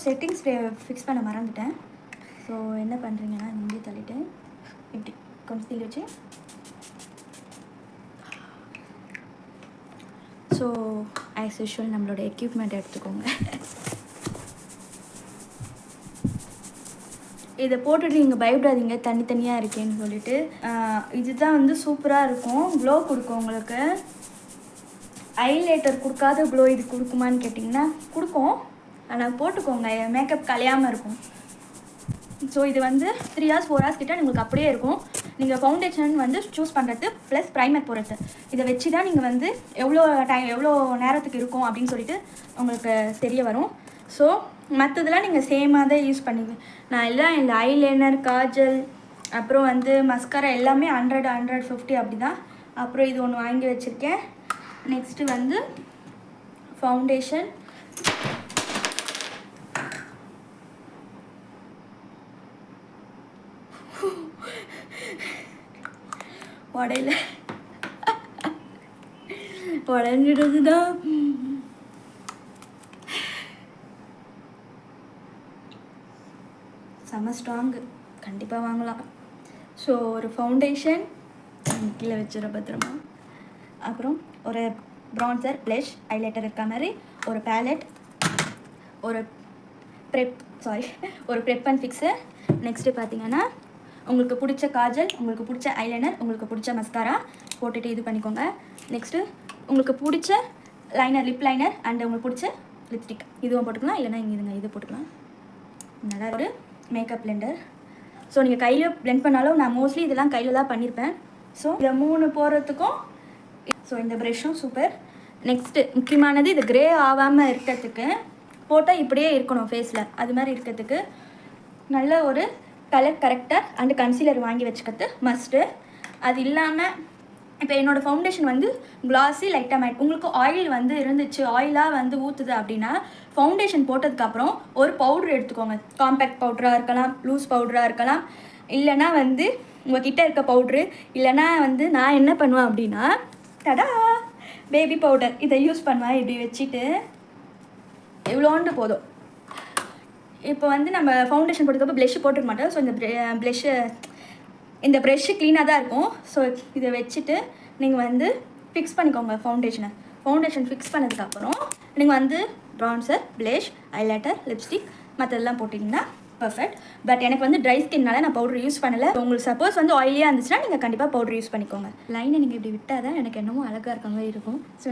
Settings fix பண்ண மறந்துட்டேன். So என்ன பண்ணுறீங்கன்னா இங்கே தள்ளிட்டு இப்படி கொஞ்சம் தள்ளி வச்சு ஸோ ஆஸ் யூஷுவல் நம்மளோட எக்யூப்மெண்ட் எடுத்துக்கோங்க. இதை போட்டுட்டு நீங்கள் பயப்படாதீங்க தனித்தனியாக இருக்கேன்னு சொல்லிட்டு. இதுதான் வந்து சூப்பராக இருக்கும், க்ளோ கொடுக்கும் உங்களுக்கு. ஐலைட்டர் கொடுக்காத க்ளோ இது கொடுக்குமான்னு கேட்டிங்கன்னா கொடுக்கும், ஆனால் போட்டுக்கோங்க, மேக்கப் கலையாமல் இருக்கும். ஸோ இது வந்து 3 hours 4 hours கிட்ட உங்களுக்கு அப்படியே இருக்கும். நீங்கள் ஃபவுண்டேஷன் வந்து சூஸ் பண்ணுறது ப்ளஸ் ப்ரைமர் போடுறது, இதை வச்சு தான் நீங்கள் வந்து எவ்வளோ நேரத்துக்கு இருக்கும் அப்படின்னு சொல்லிட்டு உங்களுக்கு தெரிய வரும். ஸோ மற்றதெல்லாம் நீங்கள் சேமாக தான் யூஸ் பண்ணுவீங்க. நான் எல்லாம் இந்த ஐலைனர், காஜல், அப்புறம் வந்து மஸ்காரா எல்லாமே 100 150 அப்படி தான். அப்புறம் இது ஒன்று வாங்கி வச்சுருக்கேன். நெக்ஸ்ட்டு வந்து ஃபவுண்டேஷன். உடையில உடஞ்சிடுது தான். செம்ம ஸ்ட்ராங்கு, கண்டிப்பாக வாங்கலாம். ஸோ ஒரு ஃபவுண்டேஷன் கீழே வச்சுற பத்திரமா. அப்புறம் ஒரு ப்ரான்சர், ப்ளஷ், ஹைலைட்டர் இருக்க மாதிரி ஒரு பேலட், ஒரு ப்ரெப் அண்ட் ஃபிக்ஸர். நெக்ஸ்ட்டு பார்த்தீங்கன்னா உங்களுக்கு பிடிச்ச காஜல், உங்களுக்கு பிடிச்ச ஐலைனர், உங்களுக்கு பிடிச்ச மஸ்காரா போட்டுட்டு இது பண்ணிக்கோங்க. நெக்ஸ்ட்டு உங்களுக்கு பிடிச்ச லைனர், லிப் லைனர் அண்ட் உங்களுக்கு பிடிச்ச லிப்ஸ்டிக் இதுவும் போட்டுக்கலாம், இல்லைனா இங்கே இது போட்டுக்கலாம். நல்லா ஒரு மேக்கப் பிளெண்டர். ஸோ நீங்கள் கையில் பிளெண்ட் பண்ணாலும் நான் மோஸ்ட்லி இதெல்லாம் கையில் தான் பண்ணியிருப்பேன். ஸோ இதை 3 போடுறதுக்கும். ஸோ இந்த ப்ரெஷ்ஷும் சூப்பர். நெக்ஸ்ட்டு முக்கியமானது, இது க்ரே ஆகாமல் இருக்கிறதுக்கு, போட்டால் இப்படியே இருக்கணும் ஃபேஸில், அது மாதிரி இருக்கிறதுக்கு நல்ல ஒரு கலர் கரெக்டர் அண்டு கன்சீலர் வாங்கி வச்சுக்கிறது மஸ்ட்டு. அது இல்லாமல் இப்போ என்னோடய ஃபவுண்டேஷன் வந்து க்ளாஸி லைட்டாக மேட். உங்களுக்கு ஆயில் வந்து இருந்துச்சு, ஆயிலாக வந்து ஊற்றுது அப்படின்னா ஃபவுண்டேஷன் போட்டதுக்கப்புறம் ஒரு பவுட்ரு எடுத்துக்கோங்க. காம்பேக்ட் பவுடராக இருக்கலாம், லூஸ் பவுடராக இருக்கலாம், இல்லைனா வந்து உங்கள்கிட்ட இருக்க பவுட்ரு, இல்லைனா வந்து நான் என்ன பண்ணுவேன் அப்படின்னா தடா பேபி பவுடர் இதை யூஸ் பண்ணுவேன். இப்படி வச்சுட்டு எவ்வளோண்டு போதும். இப்போ வந்து நம்ம ஃபவுண்டேஷன் போட்டதுக்கப்புறம் ப்ளஷ்ஷு போட்டுக்க மாட்டோம். ஸோ இந்த ப்ரெஷ்ஷு க்ளீனாக தான் இருக்கும். ஸோ இதை வச்சுட்டு நீங்கள் வந்து ஃபிக்ஸ் பண்ணிக்கோங்க ஃபவுண்டேஷன் ஃபிக்ஸ் பண்ணதுக்கப்புறம் நீங்கள் வந்து ப்ரான்சர், ப்ளஷ், ஹைலைட்டர், லிப்ஸ்டிக் மற்றதெல்லாம் போட்டிங்கன்னா பர்ஃபெக்ட். பட் எனக்கு வந்து ட்ரை ஸ்கின்னால நான் பவுடர் யூஸ் பண்ணலை. உங்களுக்கு சப்போஸ் வந்து ஆயிலியாக இருந்துச்சுன்னா நீங்கள் கண்டிப்பாக பவுடர் யூஸ் பண்ணிக்கோங்க. லைனை நீங்கள் இப்படி விட்டால் தான் எனக்கு என்னமோ அழகாக இருக்க மாதிரி இருக்கும். ஸோ